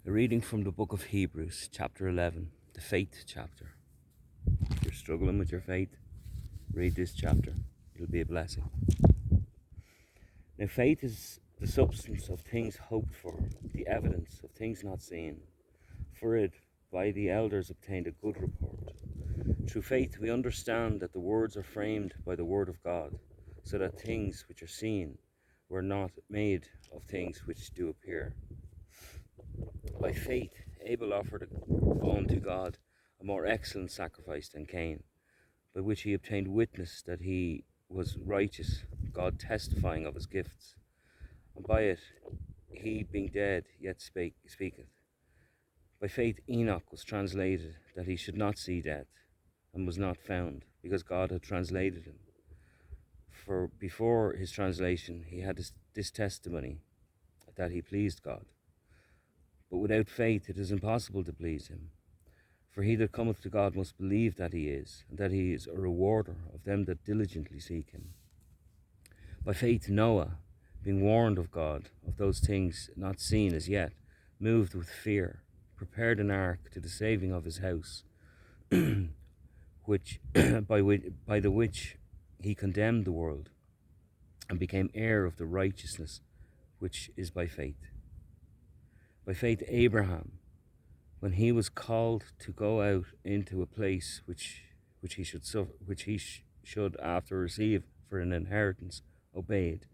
A reading from the book of Hebrews, chapter 11, the faith chapter. If you're struggling with your faith, read this chapter. It'll be a blessing. Now, faith is the substance of things hoped for, the evidence of things not seen. For it, by the elders, obtained a good report. Through faith, we understand that the words are framed by the word of God, so that things which are seen were not made of things which do appear. By faith, Abel offered unto God a more excellent sacrifice than Cain, by which he obtained witness that he was righteous, God testifying of his gifts. And by it, he being dead yet speaketh. By faith, Enoch was translated that he should not see death, and was not found, because God had translated him. For before his translation, he had this testimony, that he pleased God. But without faith it is impossible to please him. For he that cometh to God must believe that he is, and that he is a rewarder of them that diligently seek him. By faith Noah, being warned of God of those things not seen as yet, moved with fear, prepared an ark to the saving of his house, which by the which he condemned the world, and became heir of the righteousness which is by faith. By faith Abraham, when he was called to go out into a place which he should after receive for an inheritance, obeyed,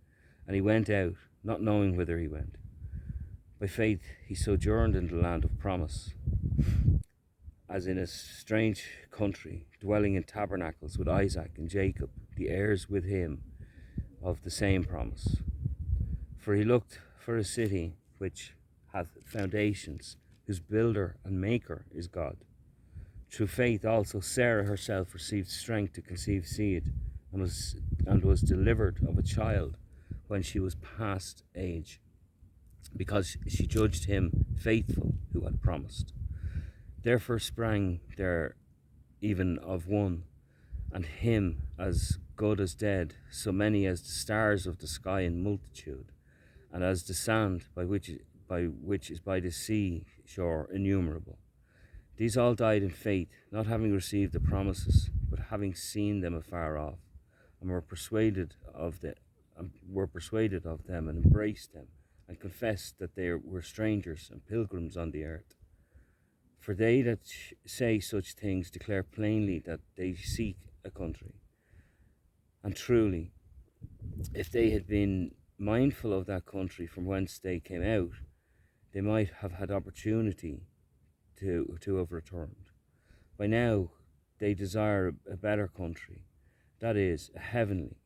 and he went out, not knowing whither he went. By faith he sojourned in the land of promise, as in a strange country, dwelling in tabernacles with Isaac and Jacob, the heirs with him of the same promise. For he looked for a city which hath foundations, whose builder and maker is God. Through faith also Sarah herself received strength to conceive seed, and was delivered of a child when she was past age, because she judged him faithful who had promised. Therefore sprang there even of one, and him as good as dead, so many as the stars of the sky in multitude, and as the sand by which is by the sea shore innumerable. These all died in faith, not having received the promises, but having seen them afar off, and were persuaded of them, and embraced them, and confessed that they were strangers and pilgrims on the earth. For they that say such things declare plainly that they seek a country. And truly, if they had been mindful of that country from whence they came out, they might have had opportunity to have returned. By now they desire a better country, that is, a heavenly,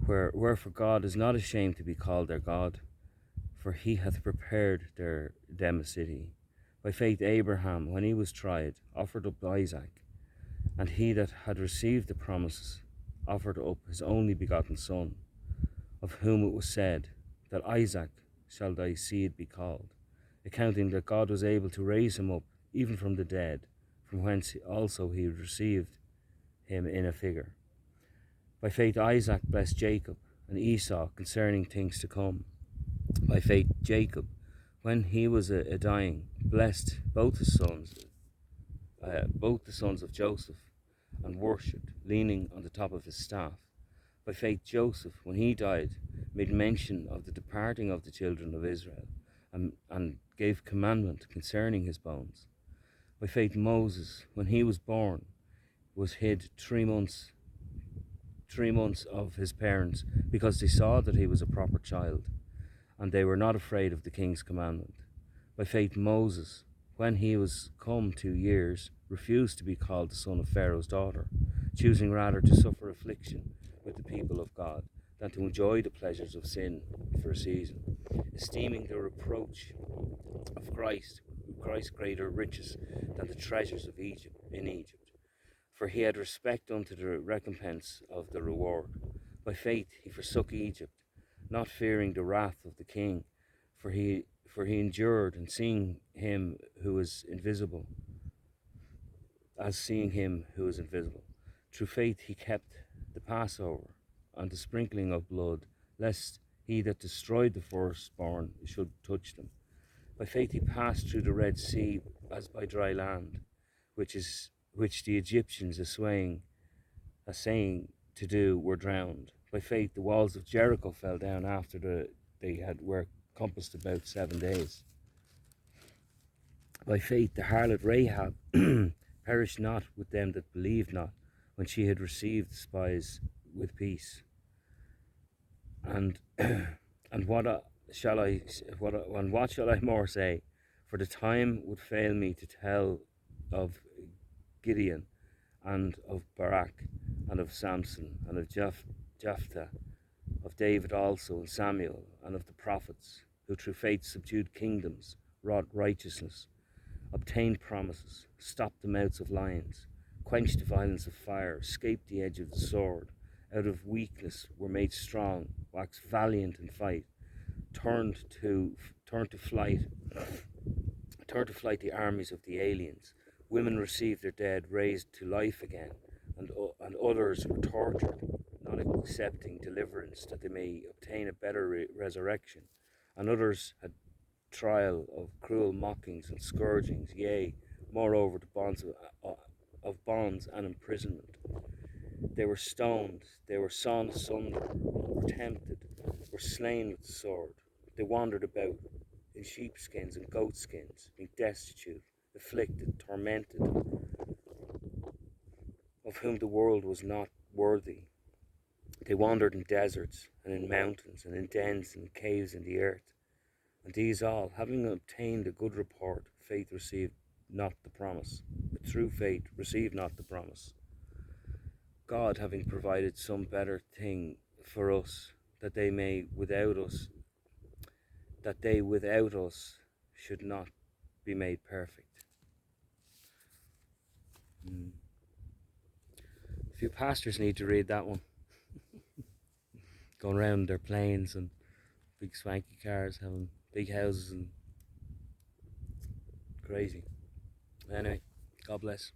wherefore God is not ashamed to be called their God, for he hath prepared them a city. By faith Abraham, when he was tried, offered up Isaac, and he that had received the promises offered up his only begotten son, of whom it was said, that Isaac shall thy seed be called, accounting that God was able to raise him up even from the dead, from whence also he received him in a figure. By faith Isaac blessed Jacob and Esau concerning things to come. By faith Jacob, when he was a dying, blessed both the sons of Joseph, and worshipped, leaning on the top of his staff. By faith Joseph, when he died, made mention of the departing of the children of Israel, and gave commandment concerning his bones. By faith Moses, when he was born, was hid 3 months of his parents, because they saw that he was a proper child, and they were not afraid of the king's commandment. By faith Moses, when he was come 2 years, refused to be called the son of Pharaoh's daughter, choosing rather to suffer affliction with the people of God than to enjoy the pleasures of sin for a season, esteeming the reproach of Christ greater riches than the treasures of Egypt, for he had respect unto the recompense of the reward. By faith he forsook Egypt, not fearing the wrath of the king, for he endured, and seeing him who is invisible, Through faith he kept the Passover and the sprinkling of blood, lest he that destroyed the firstborn should touch them. By faith he passed through the Red Sea as by dry land, which the Egyptians saying to do were drowned. By faith the walls of Jericho fell down after were compassed about 7 days. By faith the harlot Rahab perished not with them that believed not, when she had received the spies with peace. And what shall I more say? For the time would fail me to tell of Gideon, and of Barak, and of Samson, and of Jephthah, of David also, and Samuel, and of the prophets, who through faith subdued kingdoms, wrought righteousness, obtained promises, stopped the mouths of lions, quenched the violence of fire, escaped the edge of the sword, out of weakness were made strong, waxed valiant in fight, turned to flight the armies of the aliens. Women received their dead raised to life again, and others were tortured, not accepting deliverance that they may obtain a better resurrection. And others had trial of cruel mockings and scourgings, yea, moreover the bonds of bonds and imprisonment. They were stoned, they were sawn asunder, were tempted, were slain with the sword. They wandered about in sheepskins and goatskins, being destitute, afflicted, tormented, of whom the world was not worthy. They wandered in deserts and in mountains and in dens and caves in the earth. And these all, having obtained a good report, faith received not the promise, but through faith received not the promise. God having provided some better thing for us, that they without us should not be made perfect. A few pastors need to read that one. Going around their planes and big swanky cars, having big houses, and crazy. Anyway, God bless.